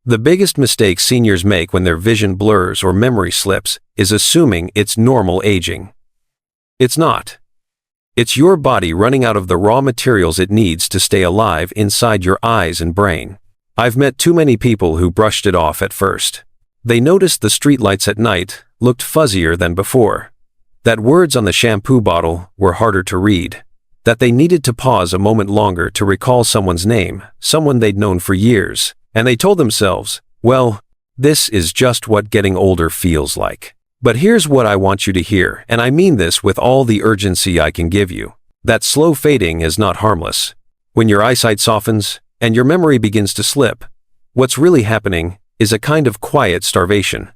The biggest mistake seniors make when their vision blurs or memory slips is assuming it's normal aging. It's not. It's your body running out of the raw materials it needs to stay alive inside your eyes and brain. I've met too many people who brushed it off at first. They noticed the streetlights at night looked fuzzier than before, that words on the shampoo bottle were harder to read, that they needed to pause a moment longer to recall someone's name, someone they'd known for years, and they told themselves, well, this is just what getting older feels like. But here's what I want you to hear, and I mean this with all the urgency I can give you. That slow fading is not harmless. When your eyesight softens and your memory begins to slip, what's really happening is a kind of quiet starvation.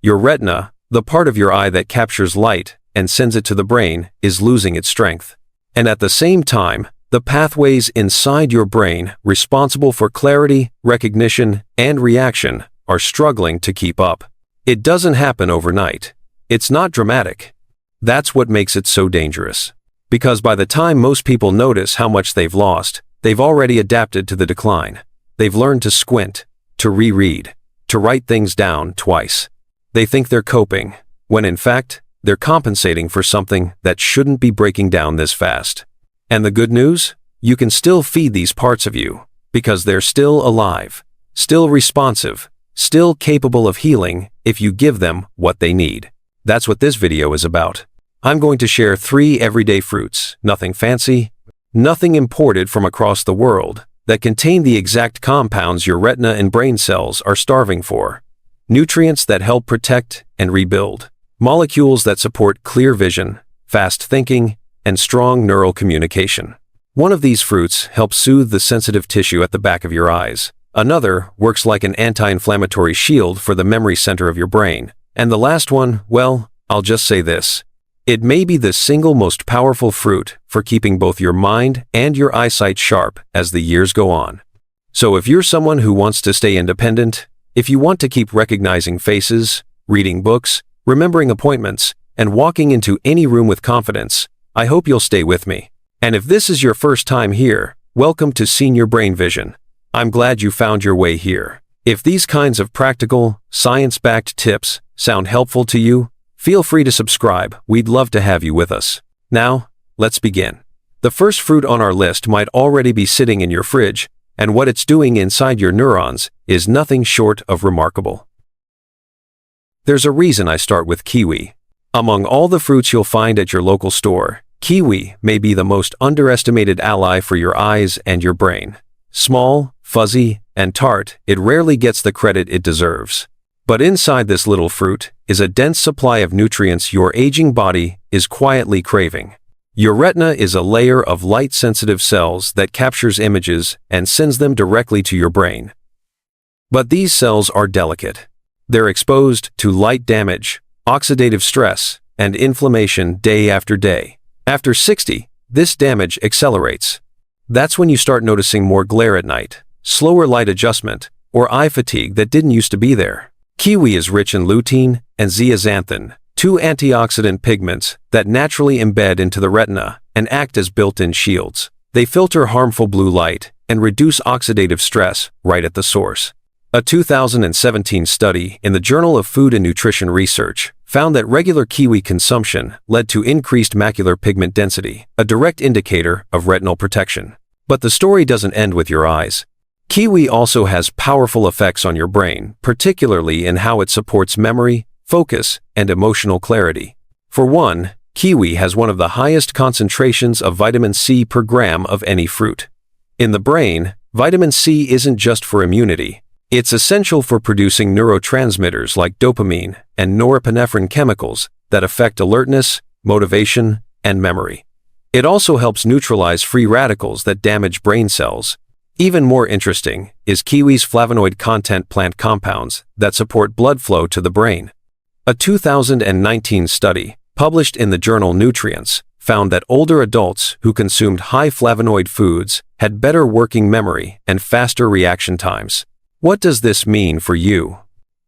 Your retina, the part of your eye that captures light and sends it to the brain, is losing its strength. And at the same time, the pathways inside your brain responsible for clarity, recognition, and reaction are struggling to keep up. It doesn't happen overnight. It's not dramatic. That's what makes it so dangerous. Because by the time most people notice how much they've lost, they've already adapted to the decline. They've learned to squint, to reread, to write things down twice. They think they're coping, when in fact, they're compensating for something that shouldn't be breaking down this fast. And the good news? You can still feed these parts of you, because they're still alive, still responsive, still capable of healing if you give them what they need. That's what this video is about. I'm going to share 3 everyday fruits, nothing fancy, nothing imported from across the world, that contain the exact compounds your retina and brain cells are starving for. Nutrients that help protect and rebuild. Molecules that support clear vision, fast thinking, and strong neural communication. One of these fruits helps soothe the sensitive tissue at the back of your eyes. Another works like an anti-inflammatory shield for the memory center of your brain. And the last one, well, I'll just say this. It may be the single most powerful fruit for keeping both your mind and your eyesight sharp as the years go on. So if you're someone who wants to stay independent, if you want to keep recognizing faces, reading books, remembering appointments, and walking into any room with confidence, I hope you'll stay with me. And if this is your first time here, welcome to Senior Brain Vision. I'm glad you found your way here. If these kinds of practical, science-backed tips sound helpful to you, feel free to subscribe. We'd love to have you with us. Now, let's begin. The first fruit on our list might already be sitting in your fridge, and what it's doing inside your neurons is nothing short of remarkable. There's a reason I start with kiwi. Among all the fruits you'll find at your local store, kiwi may be the most underestimated ally for your eyes and your brain. Small, fuzzy, and tart, it rarely gets the credit it deserves. But inside this little fruit is a dense supply of nutrients your aging body is quietly craving. Your retina is a layer of light-sensitive cells that captures images and sends them directly to your brain. But these cells are delicate. They're exposed to light damage, oxidative stress, and inflammation day after day. After 60, this damage accelerates. That's when you start noticing more glare at night, slower light adjustment, or eye fatigue that didn't used to be there. Kiwi is rich in lutein and zeaxanthin, 2 antioxidant pigments that naturally embed into the retina and act as built-in shields. They filter harmful blue light and reduce oxidative stress right at the source. A 2017 study in the Journal of Food and Nutrition Research found that regular kiwi consumption led to increased macular pigment density, a direct indicator of retinal protection. But the story doesn't end with your eyes. Kiwi also has powerful effects on your brain, particularly in how it supports memory, focus, and emotional clarity. For one, kiwi has one of the highest concentrations of vitamin C per gram of any fruit. In the brain, vitamin C isn't just for immunity. It's essential for producing neurotransmitters like dopamine and norepinephrine chemicals that affect alertness, motivation, and memory. It also helps neutralize free radicals that damage brain cells. Even more interesting is kiwi's flavonoid content plant compounds that support blood flow to the brain. A 2019 study, published in the journal Nutrients, found that older adults who consumed high flavonoid foods had better working memory and faster reaction times. What does this mean for you?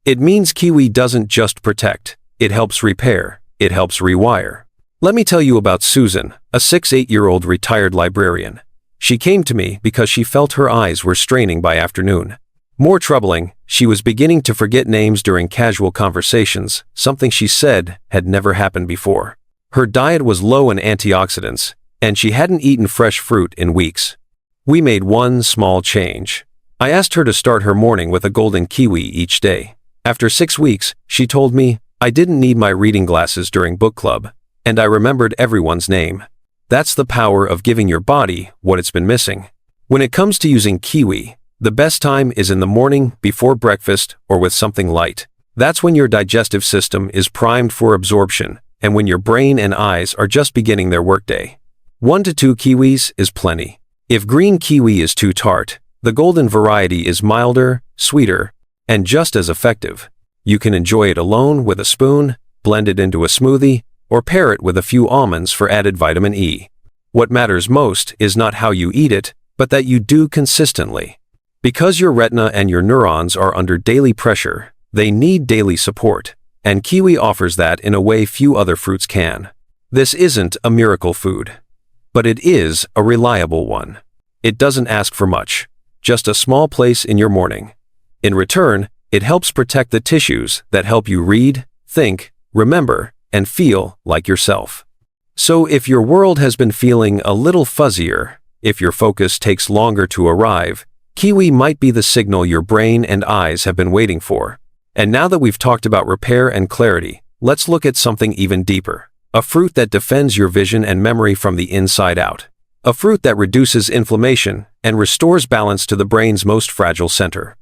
It means kiwi doesn't just protect, it helps repair, it helps rewire. Let me tell you about Susan, a 68-year-old retired librarian. She came to me because she felt her eyes were straining by afternoon. More troubling, She was beginning to forget names during casual conversations, something she said had never happened before. Her diet was low in antioxidants, and she hadn't eaten fresh fruit in weeks. We made one small change. I asked her to start her morning with a golden kiwi each day. After 6 weeks, she told me, I didn't need my reading glasses during book club, and I remembered everyone's name. That's the power of giving your body what it's been missing. When it comes to using kiwi, the best time is in the morning, before breakfast, or with something light. That's when your digestive system is primed for absorption, and when your brain and eyes are just beginning their workday. 1 to 2 kiwis is plenty. If green kiwi is too tart, the golden variety is milder, sweeter, and just as effective. You can enjoy it alone with a spoon, blend it into a smoothie, or pair it with a few almonds for added vitamin E. What matters most is not how you eat it, but that you do consistently. Because your retina and your neurons are under daily pressure, they need daily support, and kiwi offers that in a way few other fruits can. This isn't a miracle food, but it is a reliable one. It doesn't ask for much, just a small place in your morning. In return, it helps protect the tissues that help you read, think, remember, and feel like yourself. So if your world has been feeling a little fuzzier, if your focus takes longer to arrive, kiwi might be the signal your brain and eyes have been waiting for. And now that we've talked about repair and clarity, let's look at something even deeper. A fruit that defends your vision and memory from the inside out. A fruit that reduces inflammation and restores balance to the brain's most fragile center.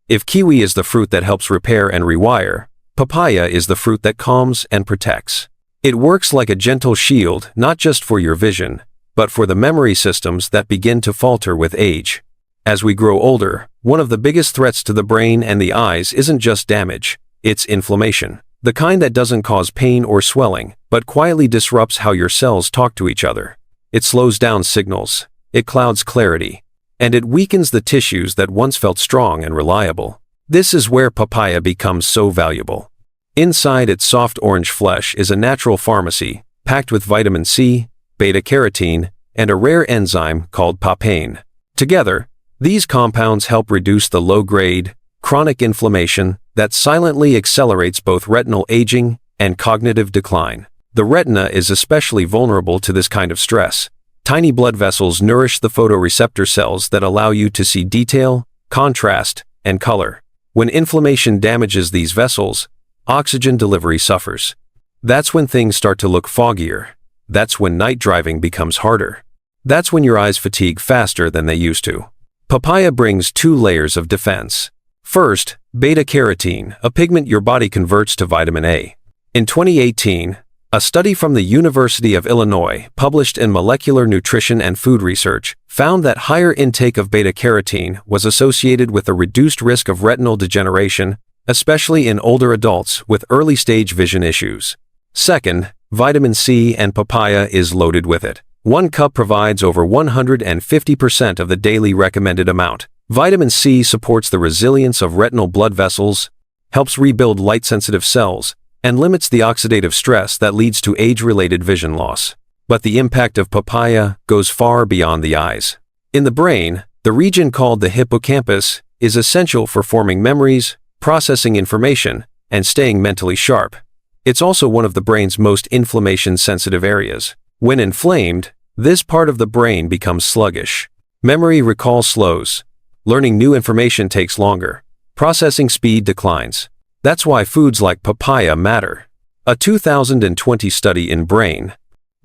If kiwi is the fruit that helps repair and rewire, papaya is the fruit that calms and protects. It works like a gentle shield not just for your vision, but for the memory systems that begin to falter with age. As we grow older, one of the biggest threats to the brain and the eyes isn't just damage, it's inflammation. The kind that doesn't cause pain or swelling, but quietly disrupts how your cells talk to each other. It slows down signals, it clouds clarity, and it weakens the tissues that once felt strong and reliable. This is where papaya becomes so valuable. Inside its soft orange flesh is a natural pharmacy, packed with vitamin C, beta-carotene, and a rare enzyme called papain. Together, these compounds help reduce the low-grade, chronic inflammation that silently accelerates both retinal aging and cognitive decline. The retina is especially vulnerable to this kind of stress. Tiny blood vessels nourish the photoreceptor cells that allow you to see detail, contrast, and color. When inflammation damages these vessels, oxygen delivery suffers. That's when things start to look foggier. That's when night driving becomes harder. That's when your eyes fatigue faster than they used to. Papaya brings 2 layers of defense. First, beta-carotene, a pigment your body converts to vitamin A. In 2018, a study from the University of Illinois, published in Molecular Nutrition and Food Research, found that higher intake of beta-carotene was associated with a reduced risk of retinal degeneration, especially in older adults with early-stage vision issues. Second, vitamin C and papaya is loaded with it. 1 cup provides over 150% of the daily recommended amount. Vitamin C supports the resilience of retinal blood vessels, helps rebuild light-sensitive cells, and limits the oxidative stress that leads to age-related vision loss. But the impact of papaya goes far beyond the eyes. In the brain, the region called the hippocampus is essential for forming memories, processing information, and staying mentally sharp. It's also one of the brain's most inflammation-sensitive areas. When inflamed, this part of the brain becomes sluggish. Memory recall slows. Learning new information takes longer. Processing speed declines. That's why foods like papaya matter. A 2020 study in Brain,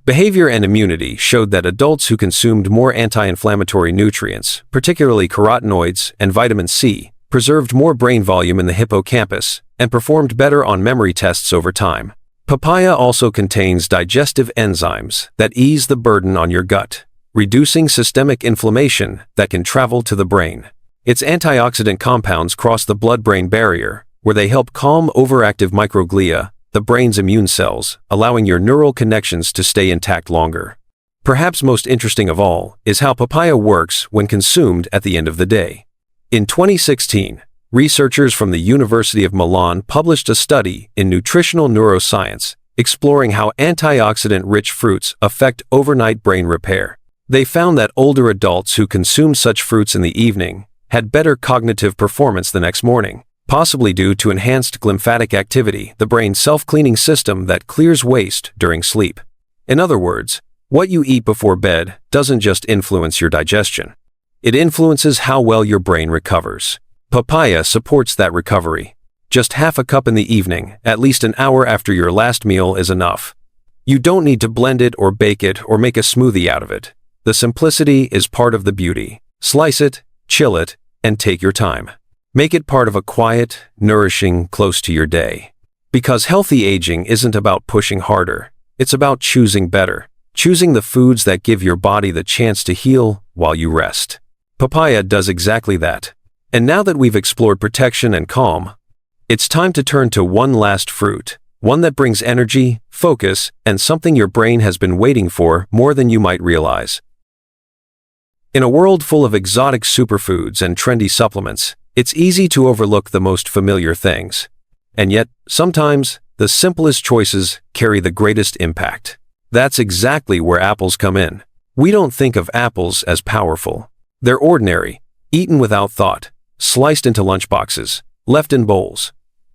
Behavior and Immunity showed that adults who consumed more anti-inflammatory nutrients, particularly carotenoids and vitamin C, preserved more brain volume in the hippocampus and performed better on memory tests over time. Papaya also contains digestive enzymes that ease the burden on your gut, reducing systemic inflammation that can travel to the brain. Its antioxidant compounds cross the blood-brain barrier, where they help calm overactive microglia, the brain's immune cells, allowing your neural connections to stay intact longer. Perhaps most interesting of all is how papaya works when consumed at the end of the day. In 2016, researchers from the University of Milan published a study in Nutritional Neuroscience exploring how antioxidant-rich fruits affect overnight brain repair. They found that older adults who consumed such fruits in the evening had better cognitive performance the next morning, possibly due to enhanced glymphatic activity, the brain's self-cleaning system that clears waste during sleep. In other words, what you eat before bed doesn't just influence your digestion. It influences how well your brain recovers. Papaya supports that recovery. Just half a cup in the evening, at least an hour after your last meal, is enough. You don't need to blend it or bake it or make a smoothie out of it. The simplicity is part of the beauty. Slice it, chill it, and take your time. Make it part of a quiet, nourishing, close to your day. Because healthy aging isn't about pushing harder. It's about choosing better. Choosing the foods that give your body the chance to heal while you rest. Papaya does exactly that. And now that we've explored protection and calm, it's time to turn to one last fruit. One that brings energy, focus, and something your brain has been waiting for more than you might realize. In a world full of exotic superfoods and trendy supplements, it's easy to overlook the most familiar things. And yet, sometimes, the simplest choices carry the greatest impact. That's exactly where apples come in. We don't think of apples as powerful. They're ordinary, eaten without thought, sliced into lunchboxes, left in bowls.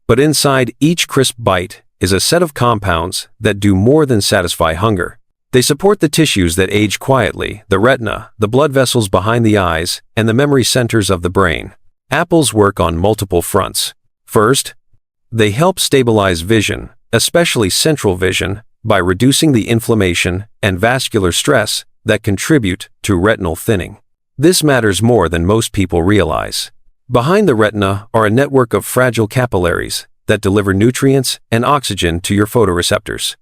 But inside each crisp bite is a set of compounds that do more than satisfy hunger. They support the tissues that age quietly, the retina, the blood vessels behind the eyes, and the memory centers of the brain. Apples work on multiple fronts. First, they help stabilize vision, especially central vision, by reducing the inflammation and vascular stress that contribute to retinal thinning. This matters more than most people realize. Behind the retina are a network of fragile capillaries that deliver nutrients and oxygen to your photoreceptors.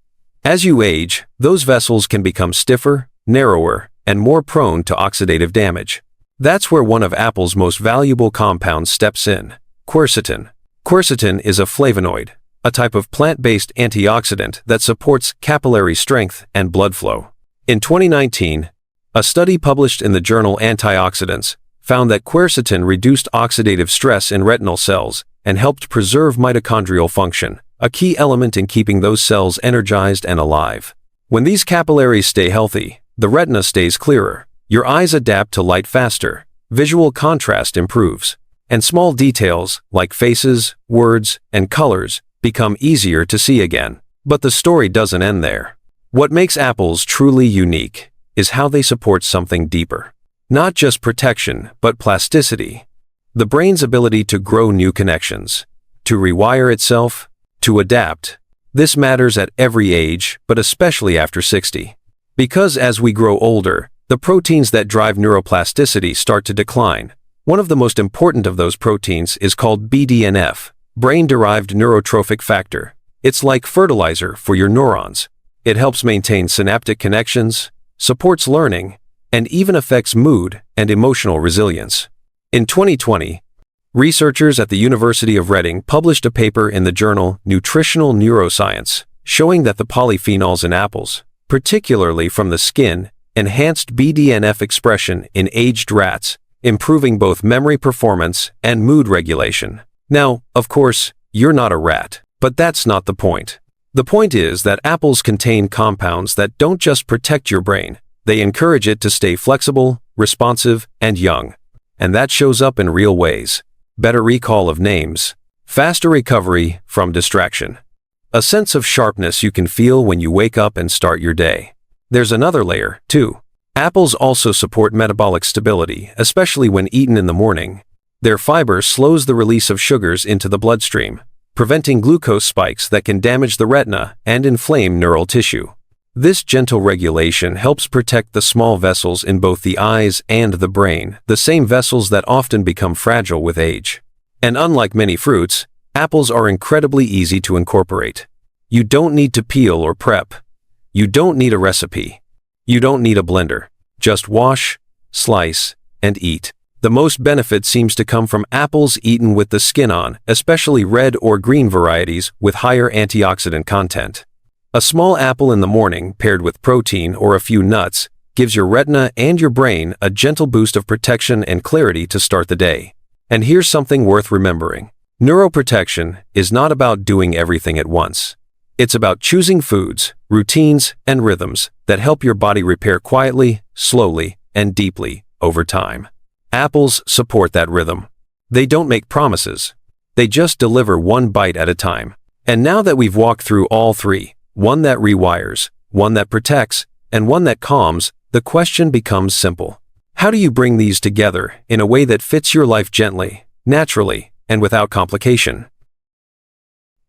As you age, those vessels can become stiffer, narrower, and more prone to oxidative damage. That's where one of apple's most valuable compounds steps in: quercetin. Quercetin is a flavonoid, a type of plant-based antioxidant that supports capillary strength and blood flow. In 2019, a study published in the journal Antioxidants found that quercetin reduced oxidative stress in retinal cells and helped preserve mitochondrial function, a key element in keeping those cells energized and alive. When these capillaries stay healthy, the retina stays clearer, your eyes adapt to light faster, visual contrast improves, and small details like faces, words, and colors become easier to see again. But the story doesn't end there. What makes apples truly unique is how they support something deeper. Not just protection, but plasticity. The brain's ability to grow new connections, to rewire itself, to adapt. This matters at every age, but especially after 60. Because as we grow older, the proteins that drive neuroplasticity start to decline. One of the most important of those proteins is called BDNF, brain-derived neurotrophic factor. It's like fertilizer for your neurons. It helps maintain synaptic connections, supports learning, and even affects mood and emotional resilience. In 2020, researchers at the University of Reading published a paper in the journal Nutritional Neuroscience, showing that the polyphenols in apples, particularly from the skin, enhanced BDNF expression in aged rats, improving both memory performance and mood regulation. Now, of course, you're not a rat, but that's not the point. The point is that apples contain compounds that don't just protect your brain, they encourage it to stay flexible, responsive, and young. And that shows up in real ways. Better recall of names, faster recovery from distraction, a sense of sharpness you can feel when you wake up and start your day. There's another layer, too. Apples also support metabolic stability, especially when eaten in the morning. Their fiber slows the release of sugars into the bloodstream, preventing glucose spikes that can damage the retina and inflame neural tissue. This gentle regulation helps protect the small vessels in both the eyes and the brain, the same vessels that often become fragile with age. And unlike many fruits, apples are incredibly easy to incorporate. You don't need to peel or prep. You don't need a recipe. You don't need a blender. Just wash, slice, and eat. The most benefit seems to come from apples eaten with the skin on, especially red or green varieties with higher antioxidant content. A small apple in the morning paired with protein or a few nuts gives your retina and your brain a gentle boost of protection and clarity to start the day. And here's something worth remembering. Neuroprotection is not about doing everything at once. It's about choosing foods, routines, and rhythms that help your body repair quietly, slowly, and deeply over time. Apples support that rhythm. They don't make promises. They just deliver one bite at a time. And now that we've walked through all three, one that rewires, one that protects, and one that calms, the question becomes simple. How do you bring these together in a way that fits your life gently, naturally, and without complication?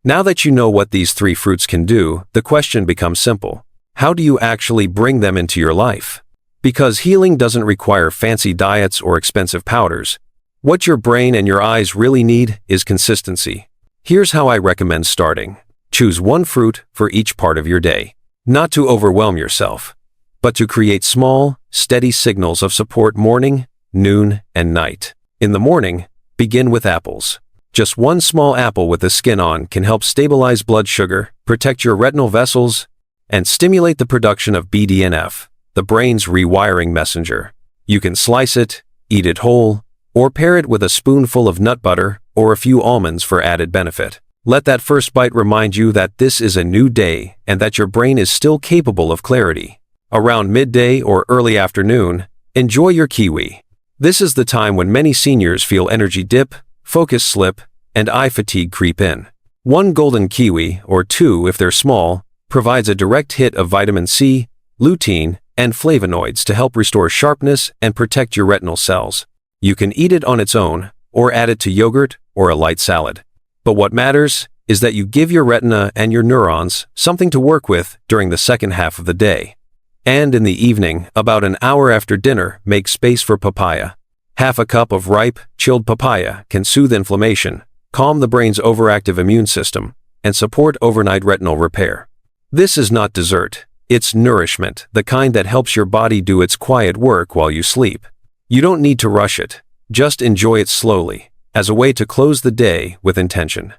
Now that you know what these three fruits can do, the question becomes simple. How do you actually bring them into your life? Because healing doesn't require fancy diets or expensive powders. What your brain and your eyes really need is consistency. Here's how I recommend starting. Choose one fruit for each part of your day. Not to overwhelm yourself, but to create small, steady signals of support morning, noon, and night. In the morning, begin with apples. Just one small apple with the skin on can help stabilize blood sugar, protect your retinal vessels, and stimulate the production of BDNF, the brain's rewiring messenger. You can slice it, eat it whole, or pair it with a spoonful of nut butter or a few almonds for added benefit. Let that first bite remind you that this is a new day and that your brain is still capable of clarity. Around midday or early afternoon, enjoy your kiwi. This is the time when many seniors feel energy dip, focus slip, and eye fatigue creep in. One golden kiwi, or two if they're small, provides a direct hit of vitamin C, lutein, and flavonoids to help restore sharpness and protect your retinal cells. You can eat it on its own, or add it to yogurt or a light salad. But what matters is that you give your retina and your neurons something to work with during the second half of the day. And in the evening, about an hour after dinner, make space for papaya. Half a cup of ripe, chilled papaya can soothe inflammation, calm the brain's overactive immune system, and support overnight retinal repair. This is not dessert. It's nourishment, the kind that helps your body do its quiet work while you sleep. You don't need to rush it. Just enjoy it slowly, as a way to close the day with intention.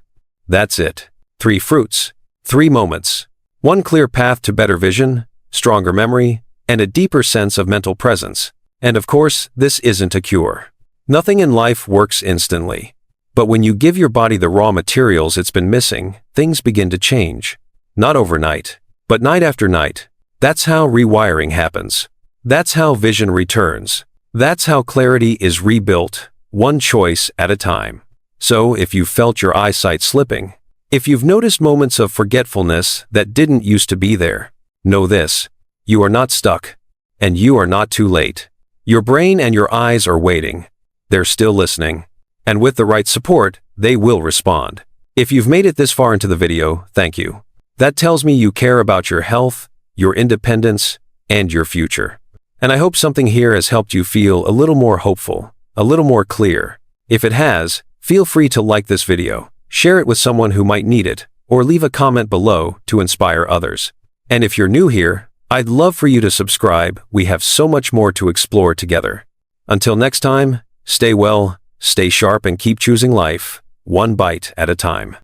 That's it. 3 fruits, 3 moments, 1 clear path to better vision, stronger memory, and a deeper sense of mental presence. And of course, this isn't a cure. Nothing in life works instantly. But when you give your body the raw materials it's been missing, things begin to change. Not overnight, but night after night. That's how rewiring happens. That's how vision returns. That's how clarity is rebuilt, one choice at a time. So if you've felt your eyesight slipping, if you've noticed moments of forgetfulness that didn't used to be there, know this: you are not stuck, and you are not too late. Your brain and your eyes are waiting. They're still listening. And with the right support, they will respond. If you've made it this far into the video, thank you. That tells me you care about your health, your independence, and your future. And I hope something here has helped you feel a little more hopeful, a little more clear. If it has, feel free to like this video, share it with someone who might need it, or leave a comment below to inspire others. And if you're new here, I'd love for you to subscribe. We have so much more to explore together. Until next time, stay well, stay sharp, and keep choosing life, one bite at a time.